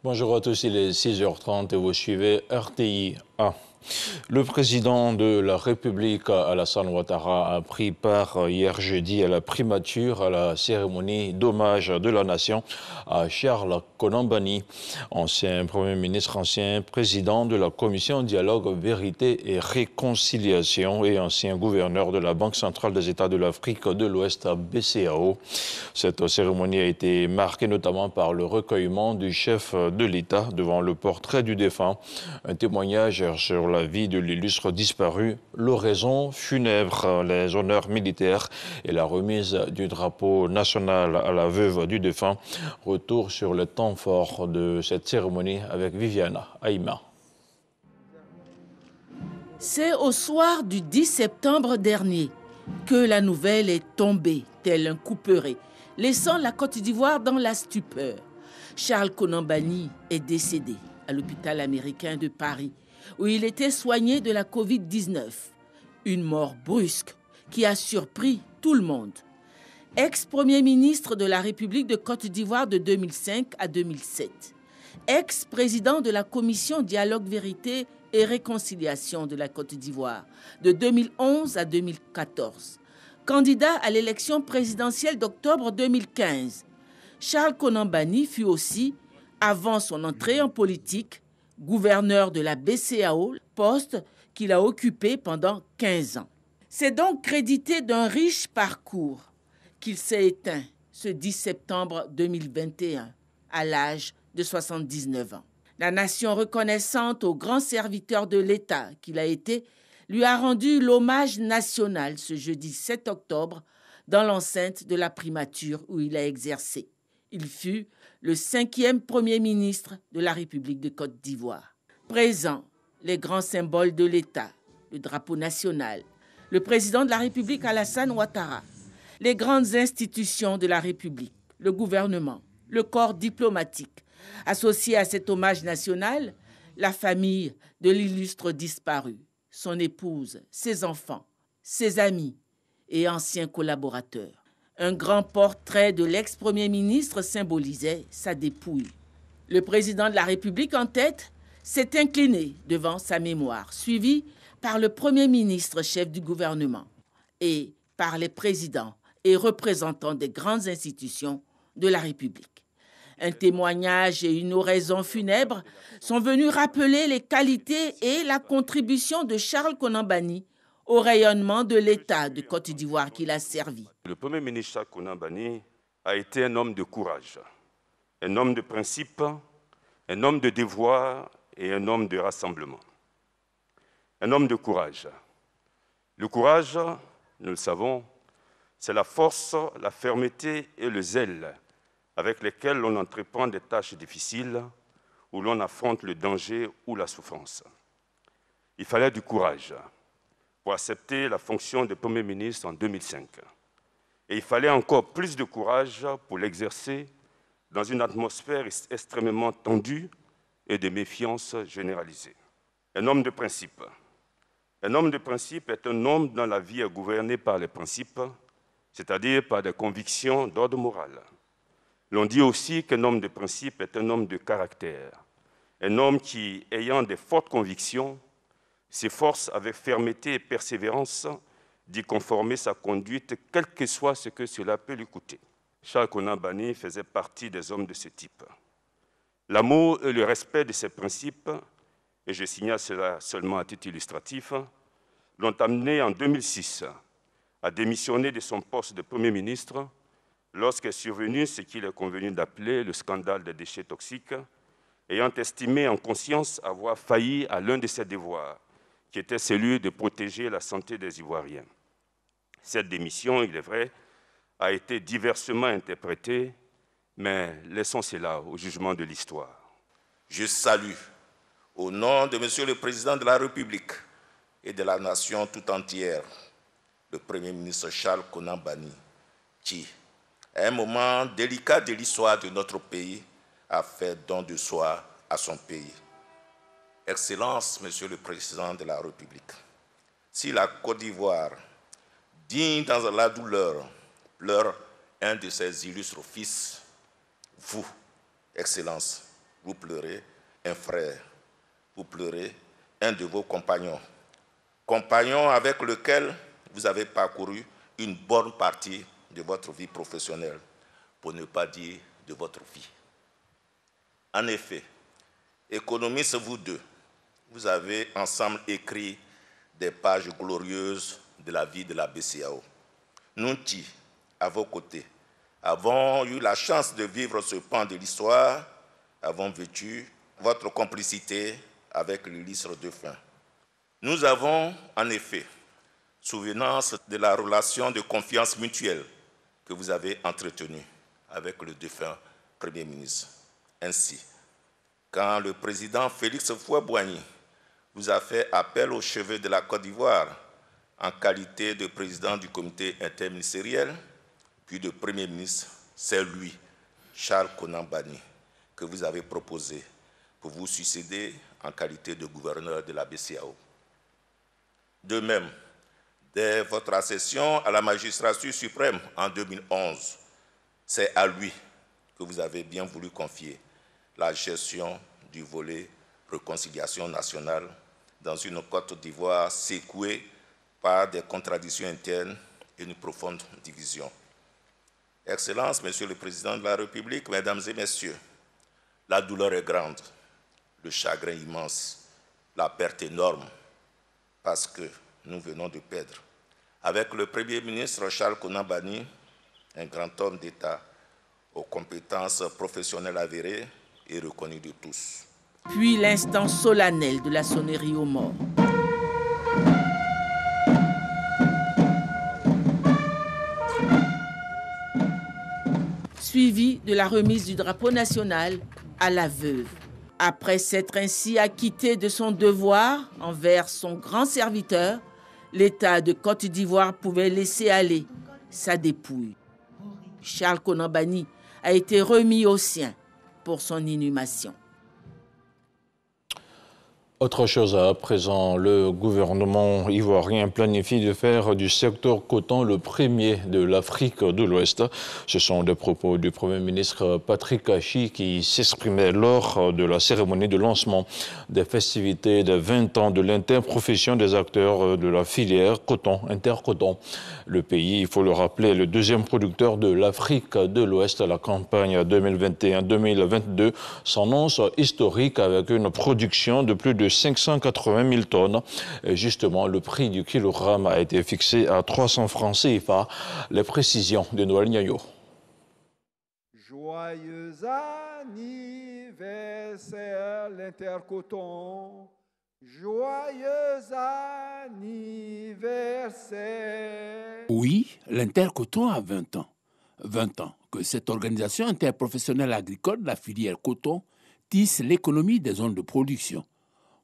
Bonjour à tous, il est 6h30 et vous suivez RTI 1. Le président de la République, Alassane Ouattara, a pris part hier jeudi à la primature à la cérémonie d'hommage de la nation à Charles Konan Banny, ancien Premier ministre, ancien président de la Commission Dialogue, Vérité et Réconciliation et ancien gouverneur de la Banque centrale des États de l'Afrique de l'Ouest, BCAO. Cette cérémonie a été marquée notamment par le recueillement du chef de l'État devant le portrait du défunt, un témoignage sur la vie de l'illustre disparu, l'oraison funèbre, les honneurs militaires et la remise du drapeau national à la veuve du défunt. Retour sur le temps fort de cette cérémonie avec Viviana Aïma. C'est au soir du 10 septembre dernier que la nouvelle est tombée, tel un couperet, laissant la Côte d'Ivoire dans la stupeur. Charles Konan Banny est décédé à l'hôpital américain de Paris, où il était soigné de la Covid-19. Une mort brusque qui a surpris tout le monde. Ex-premier ministre de la République de Côte d'Ivoire de 2005 à 2007. Ex-président de la Commission Dialogue, Vérité et Réconciliation de la Côte d'Ivoire de 2011 à 2014. Candidat à l'élection présidentielle d'octobre 2015. Charles Konan Banny fut aussi, avant son entrée en politique, gouverneur de la BCAO, poste qu'il a occupé pendant 15 ans. C'est donc crédité d'un riche parcours qu'il s'est éteint ce 10 septembre 2021, à l'âge de 79 ans. La nation reconnaissante au grand serviteur de l'État qu'il a été, lui a rendu l'hommage national ce jeudi 7 octobre dans l'enceinte de la primature où il a exercé. Il fut le 5e Premier ministre de la République de Côte d'Ivoire. Présents, les grands symboles de l'État, le drapeau national, le président de la République Alassane Ouattara, les grandes institutions de la République, le gouvernement, le corps diplomatique. Associé à cet hommage national, la famille de l'illustre disparu, son épouse, ses enfants, ses amis et anciens collaborateurs. Un grand portrait de l'ex-premier ministre symbolisait sa dépouille. Le président de la République en tête s'est incliné devant sa mémoire, suivi par le premier ministre chef du gouvernement et par les présidents et représentants des grandes institutions de la République. Un témoignage et une oraison funèbre sont venus rappeler les qualités et la contribution de Charles Konan Banny au rayonnement de l'État de Côte d'Ivoire qu'il a servi. Le Premier ministre Charles Konan Banny a été un homme de courage, un homme de principe, un homme de devoir et un homme de rassemblement. Un homme de courage. Le courage, nous le savons, c'est la force, la fermeté et le zèle avec lesquels l'on entreprend des tâches difficiles, où l'on affronte le danger ou la souffrance. Il fallait du courage pour accepter la fonction de Premier ministre en 2005. Et il fallait encore plus de courage pour l'exercer dans une atmosphère extrêmement tendue et de méfiance généralisée. Un homme de principe. Un homme de principe est un homme dont la vie est gouvernée par les principes, c'est-à-dire par des convictions d'ordre moral. L'on dit aussi qu'un homme de principe est un homme de caractère, un homme qui, ayant de fortes convictions, s'efforce avec fermeté et persévérance d'y conformer sa conduite, quel que soit ce que cela peut lui coûter. Charles Konan Banny faisait partie des hommes de ce type. L'amour et le respect de ces principes, et je signale cela seulement à titre illustratif, l'ont amené en 2006 à démissionner de son poste de Premier ministre lorsqu'est survenu ce qu'il est convenu d'appeler le scandale des déchets toxiques, ayant estimé en conscience avoir failli à l'un de ses devoirs, qui était celui de protéger la santé des Ivoiriens. Cette démission, il est vrai, a été diversement interprétée, mais laissons cela au jugement de l'histoire. Je salue, au nom de Monsieur le Président de la République et de la nation tout entière, le Premier ministre Charles Konan Banny, qui, à un moment délicat de l'histoire de notre pays, a fait don de soi à son pays. Excellence, Monsieur le Président de la République, si la Côte d'Ivoire, digne dans la douleur, pleure un de ses illustres fils, vous, Excellence, vous pleurez un frère, vous pleurez un de vos compagnons. Compagnon avec lequel vous avez parcouru une bonne partie de votre vie professionnelle, pour ne pas dire de votre vie. En effet, économistes vous deux, vous avez ensemble écrit des pages glorieuses de la vie de la BCEAO. Nous qui, à vos côtés, avons eu la chance de vivre ce pan de l'histoire, avons vécu votre complicité avec l'illustre défunt. Nous avons, en effet, souvenance de la relation de confiance mutuelle que vous avez entretenue avec le défunt Premier ministre. Ainsi, quand le président Félix Houphouët-Boigny vous a fait appel au chevet de la Côte d'Ivoire en qualité de président du comité interministériel, puis de Premier ministre, c'est lui, Charles Konan Banny, que vous avez proposé pour vous succéder en qualité de gouverneur de la BCEAO. De même, dès votre accession à la magistrature suprême en 2011, c'est à lui que vous avez bien voulu confier la gestion du volet réconciliation nationale dans une Côte d'Ivoire secouée par des contradictions internes et une profonde division. Excellences, Monsieur le Président de la République, Mesdames et Messieurs, la douleur est grande, le chagrin immense, la perte énorme, parce que nous venons de perdre, avec le Premier ministre Charles Konan Banny, un grand homme d'État aux compétences professionnelles avérées et reconnues de tous. Puis l'instant solennel de la sonnerie aux morts. Suivi de la remise du drapeau national à la veuve. Après s'être ainsi acquitté de son devoir envers son grand serviteur, l'État de Côte d'Ivoire pouvait laisser aller sa dépouille. Charles Konan Banny a été remis aux siens pour son inhumation. Autre chose à présent, le gouvernement ivoirien planifie de faire du secteur coton le premier de l'Afrique de l'Ouest. Ce sont des propos du Premier ministre Patrick Achi qui s'exprimait lors de la cérémonie de lancement des festivités de 20 ans de l'interprofession des acteurs de la filière coton, intercoton. Le pays, il faut le rappeler, est le deuxième producteur de l'Afrique de l'Ouest. La campagne 2021-2022 s'annonce historique avec une production de plus de 580 000 tonnes. Et justement, le prix du kilogramme a été fixé à 300 francs CFA. Les précisions de Noël Niayo. Joyeux anniversaire, l'intercoton. Joyeux anniversaire. Oui, l'intercoton a 20 ans. 20 ans que cette organisation interprofessionnelle agricole de la filière coton tisse l'économie des zones de production.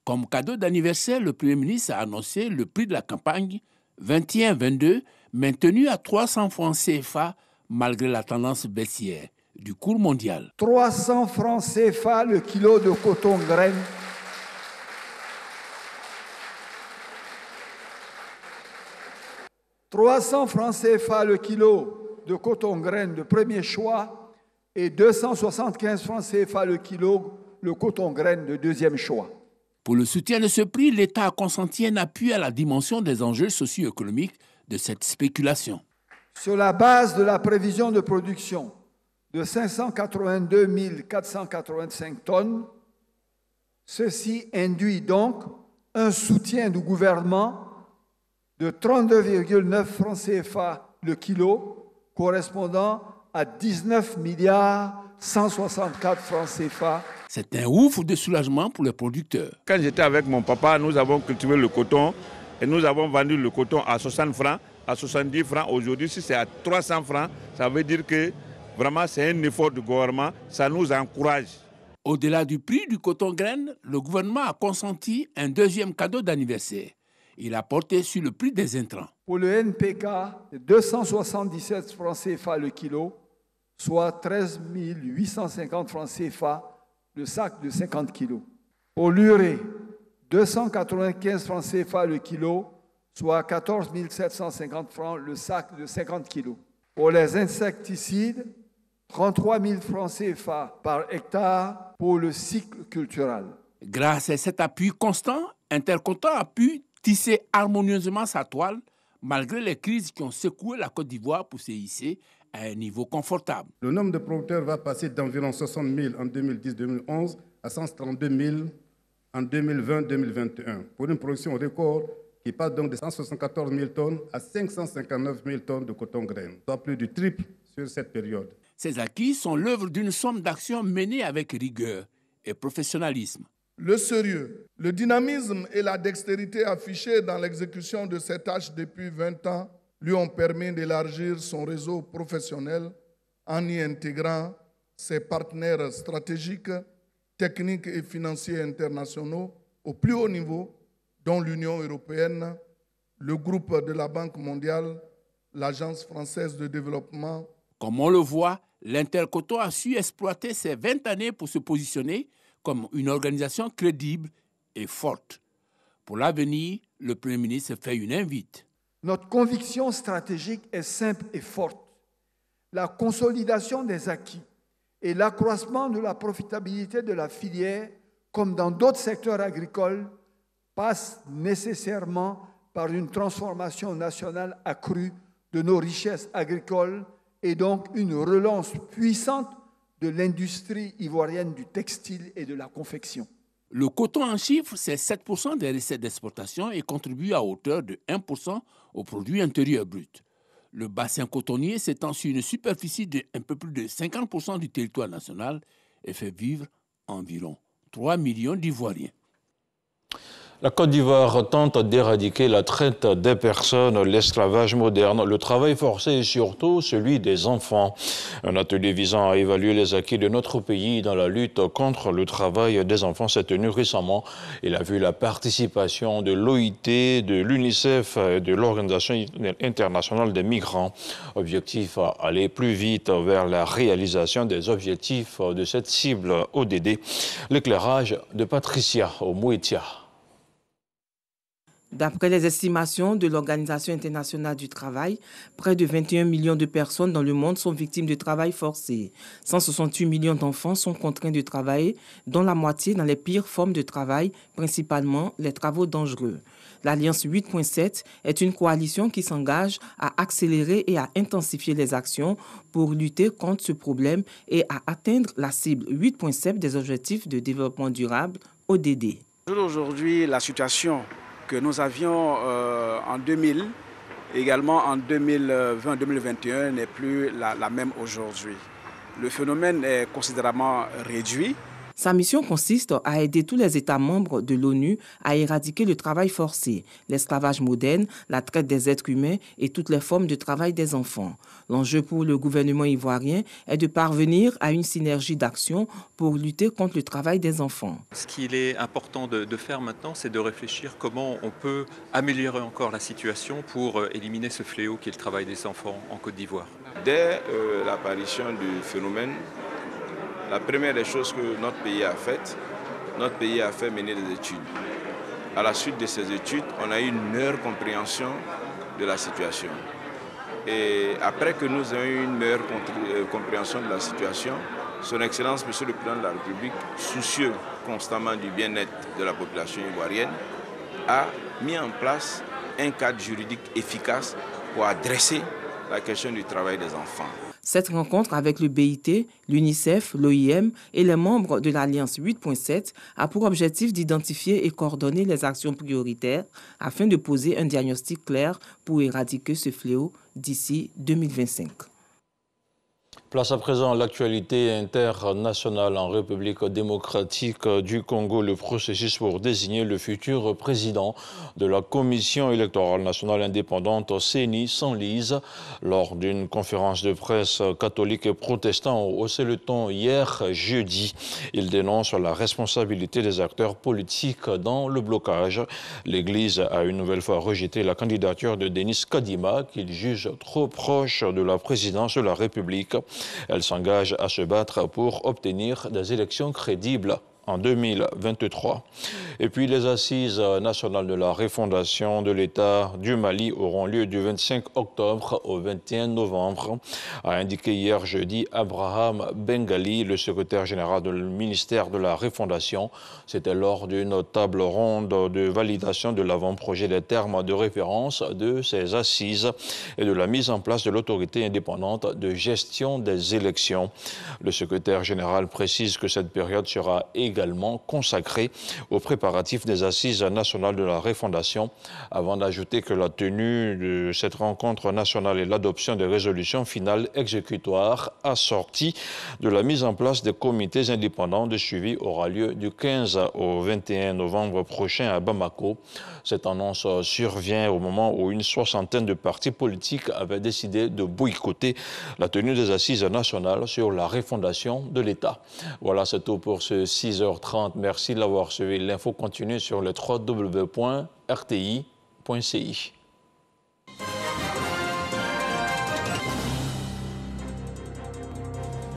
Comme cadeau d'anniversaire, le Premier ministre a annoncé le prix de la campagne 21-22 maintenu à 300 francs CFA malgré la tendance baissière du cours mondial. 300 francs CFA le kilo de coton graine. « 300 francs CFA le kilo de coton graine de premier choix et 275 francs CFA le kilo le coton graine de deuxième choix. » Pour le soutien de ce prix, l'État a consenti un appui à la dimension des enjeux socio-économiques de cette spéculation. Sur la base de la prévision de production de 582 485 tonnes, ceci induit donc un soutien du gouvernement de 32,9 francs CFA le kilo, correspondant à 19 milliards 164 francs CFA. C'est un ouf de soulagement pour les producteurs. Quand j'étais avec mon papa, nous avons cultivé le coton et nous avons vendu le coton à 60 francs, à 70 francs. Aujourd'hui, si c'est à 300 francs, ça veut dire que vraiment c'est un effort du gouvernement, ça nous encourage. Au-delà du prix du coton graine, le gouvernement a consenti un deuxième cadeau d'anniversaire. Il a porté sur le prix des intrants. Pour le NPK, 277 francs CFA le kilo, soit 13 850 francs CFA le sac de 50 kilos. Pour l'urée, 295 francs CFA le kilo, soit 14 750 francs le sac de 50 kilos. Pour les insecticides, 33 000 francs CFA par hectare pour le cycle culturel. Grâce à cet appui constant, Intercoton a pu tisser harmonieusement sa toile malgré les crises qui ont secoué la Côte d'Ivoire pour se hisser à un niveau confortable. Le nombre de producteurs va passer d'environ 60 000 en 2010-2011 à 132 000 en 2020-2021, pour une production record qui passe donc de 174 000 tonnes à 559 000 tonnes de coton-graine, soit plus du triple sur cette période. Ces acquis sont l'œuvre d'une somme d'actions menées avec rigueur et professionnalisme. Le sérieux, le dynamisme et la dextérité affichés dans l'exécution de ces tâches depuis 20 ans lui ont permis d'élargir son réseau professionnel en y intégrant ses partenaires stratégiques, techniques et financiers internationaux au plus haut niveau, dont l'Union européenne, le groupe de la Banque mondiale, l'Agence française de développement. Comme on le voit, l'Intercoton a su exploiter ces 20 années pour se positionner comme une organisation crédible et forte. Pour l'avenir, le Premier ministre fait une invite. Notre conviction stratégique est simple et forte. La consolidation des acquis et l'accroissement de la profitabilité de la filière, comme dans d'autres secteurs agricoles, passe nécessairement par une transformation nationale accrue de nos richesses agricoles et donc une relance puissante de l'industrie ivoirienne du textile et de la confection. Le coton en chiffres, c'est 7% des recettes d'exportation et contribue à hauteur de 1% au produit intérieur brut. Le bassin cotonnier s'étend sur une superficie de un peu plus de 50% du territoire national et fait vivre environ 3 millions d'Ivoiriens. La Côte d'Ivoire tente d'éradiquer la traite des personnes, l'esclavage moderne, le travail forcé et surtout celui des enfants. Un atelier visant à évaluer les acquis de notre pays dans la lutte contre le travail des enfants s'est tenu récemment. Il a vu la participation de l'OIT, de l'UNICEF et de l'Organisation internationale des migrants. Objectif, aller plus vite vers la réalisation des objectifs de cette cible ODD. L'éclairage de Patricia Omouetia. D'après les estimations de l'Organisation internationale du travail, près de 21 millions de personnes dans le monde sont victimes de travail forcé. 168 millions d'enfants sont contraints de travailler, dont la moitié dans les pires formes de travail, principalement les travaux dangereux. L'Alliance 8.7 est une coalition qui s'engage à accélérer et à intensifier les actions pour lutter contre ce problème et à atteindre la cible 8.7 des objectifs de développement durable, ODD. Aujourd'hui, la situation que nous avions en 2000, également en 2020-2021, n'est plus la même aujourd'hui. Le phénomène est considérablement réduit. Sa mission consiste à aider tous les États membres de l'ONU à éradiquer le travail forcé, l'esclavage moderne, la traite des êtres humains et toutes les formes de travail des enfants. L'enjeu pour le gouvernement ivoirien est de parvenir à une synergie d'action pour lutter contre le travail des enfants. Ce qu'il est important de faire maintenant, c'est de réfléchir comment on peut améliorer encore la situation pour éliminer ce fléau qui est le travail des enfants en Côte d'Ivoire. Dès l'apparition du phénomène, la première des choses que notre pays a faites, mener des études. À la suite de ces études, on a eu une meilleure compréhension de la situation. Et après que nous ayons eu une meilleure compréhension de la situation, Son Excellence, Monsieur le Président de la République, soucieux constamment du bien-être de la population ivoirienne, a mis en place un cadre juridique efficace pour adresser la question du travail des enfants. Cette rencontre avec le BIT, l'UNICEF, l'OIM et les membres de l'Alliance 8.7 a pour objectif d'identifier et coordonner les actions prioritaires afin de poser un diagnostic clair pour éradiquer ce fléau d'ici 2025. Place à présent à l'actualité internationale en République démocratique du Congo. Le processus pour désigner le futur président de la Commission électorale nationale indépendante CENI s'enlise. Lors d'une conférence de presse, catholiques et protestants ont haussé le ton hier jeudi. Ils dénoncent la responsabilité des acteurs politiques dans le blocage. L'Église a une nouvelle fois rejeté la candidature de Denis Kadima, qu'il juge trop proche de la présidence de la République. Elle s'engage à se battre pour obtenir des élections crédibles en 2023. Et puis les assises nationales de la refondation de l'État du Mali auront lieu du 25 octobre au 21 novembre, a indiqué hier jeudi Abraham Bengali, le secrétaire général du ministère de la refondation. C'était lors d'une table ronde de validation de l'avant-projet des termes de référence de ces assises et de la mise en place de l'autorité indépendante de gestion des élections. Le secrétaire général précise que cette période sera également consacrée aux préparatifs des assises nationales de la refondation, avant d'ajouter que la tenue de cette rencontre nationale et l'adoption des résolutions finales exécutoires assorties de la mise en place des comités indépendants de suivi aura lieu du 15 au 21 novembre prochain à Bamako. Cette annonce survient au moment où une soixantaine de partis politiques avaient décidé de boycotter la tenue des assises nationales sur la refondation de l'État. Voilà, c'est tout pour ce 6h30. Merci de l'avoir suivi. L'info continue sur le www.rti.ci.